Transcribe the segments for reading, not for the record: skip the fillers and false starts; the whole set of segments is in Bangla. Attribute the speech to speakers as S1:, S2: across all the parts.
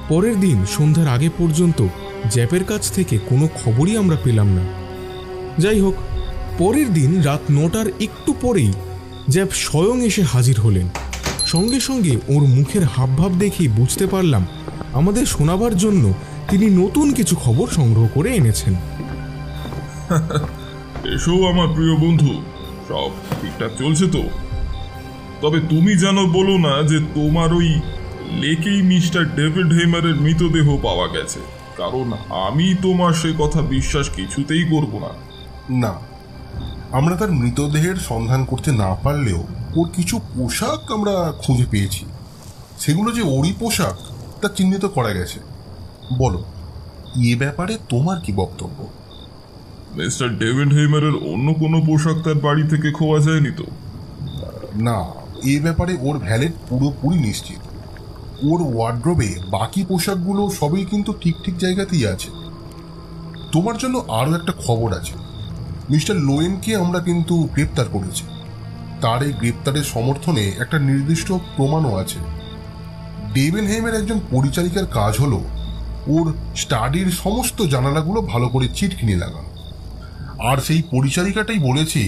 S1: পরের দিন সন্ধ্যার আগে পর্যন্ত জ্যাপের কাছ থেকে কোনো খবরই আমরা পেলাম না। যাই হোক, পরের দিন রাত 9টার একটু পরেই জ্যাপ স্বয়ং এসে হাজির হলেন। সঙ্গে সঙ্গে ওর মুখের হাবভাব দেখেই বুঝতে পারলাম আমাদের শোনাবার জন্য তিনি নতুন কিছু খবর সংগ্রহ করে এনেছেন।
S2: এসো আমার প্রিয় বন্ধু, সব ঠিকঠাক চলছে তো? তবে তুমি জানো বলো না যে তোমার ওই লেকেই মিস্টার ডেভিড হেইমারের মৃতদেহ পাওয়া গেছে, কারণ আমি তোমার সে কথা বিশ্বাস কিছুতেই করব না।
S3: না, আমরা তার মৃতদেহের সন্ধান করতে না পারলেও ওর কিছু পোশাক আমরা খুঁজে পেয়েছি। সেগুলো যে ওরই পোশাক তা চিহ্নিত করা গেছে। বলো, এ ব্যাপারে তোমার কি বক্তব্য?
S2: মিস্টার ডেভিড হেইমারের অন্য কোনো পোশাক তার বাড়ি থেকে খোয়া যায়নি তো?
S3: না, এ ব্যাপারে ওর ভ্যালেট পুরোপুরি নিশ্চিত। ওর ওয়ার্ড্রোবে বাকি পোশাকগুলো সবই কিন্তু ঠিক ঠিক জায়গাতেই আছে। তোমার জন্য আরও একটা খবর আছে। মিস্টার লোয়েনকে আমরা কিন্তু গ্রেপ্তার করেছি। তার এই গ্রেপ্তারের সমর্থনে একটা নির্দিষ্ট প্রমাণও আছে। ডেভেনহেইমের একজন পরিচারিকার কাজ হলো ওর স্টাডির সমস্ত জানালাগুলো ভালো করে চিটকিনি লাগানো। আর সেই পরিচারিকাটাই বলেছে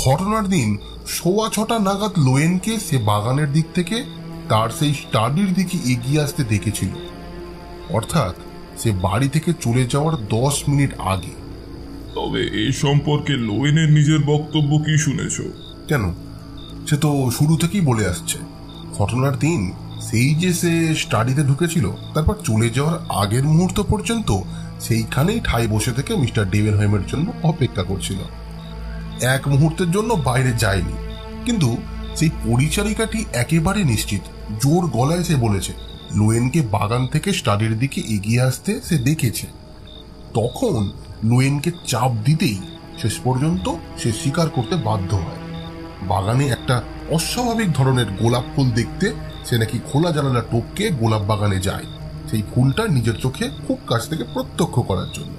S3: ঘটনার দিন 6:15 নাগাদ লোয়েনকে সে বাগানের দিক থেকে তার সেই স্টাডির দিকে এগিয়ে আসতে দেখেছিল, অর্থাৎ সে বাড়ি থেকে চলে যাওয়ার 10 মিনিট আগে।
S2: তবে এই সম্পর্কে লোয়েনের নিজের বক্তব্য কি শুনেছ?
S3: কেন, সে তো শুরু থেকেই বলে আসছে ঘটনার দিন সেই যে সে স্টাডিতে ঢুকেছিল, তারপর চলে যাওয়ার আগের মুহূর্ত পর্যন্ত সেইখানেই ঠাই বসে থেকে মিস্টার ডেভেনহেইমের জন্য অপেক্ষা করছিল। এক মুহূর্তের জন্য বাইরে যায়নি। কিন্তু সেই পরিচারিকাটি একেবারে নিশ্চিত, জোর গলায় সে বলেছে লোয়েনকে বাগান থেকে স্টাডির দিকে এগিয়ে আসতে সে দেখেছে। তখন লোয়েনকে চাপ দিতেই শেষ পর্যন্ত সে স্বীকার করতে বাধ্য হয়। বাগানে একটা অস্বাভাবিক ধরনের গোলাপ ফুল দেখতে সে নাকি খোলা জানালা টপকে গোলাপ বাগানে যায়, সেই ফুলটা নিজের চোখে খুব কাছ থেকে প্রত্যক্ষ করার জন্য।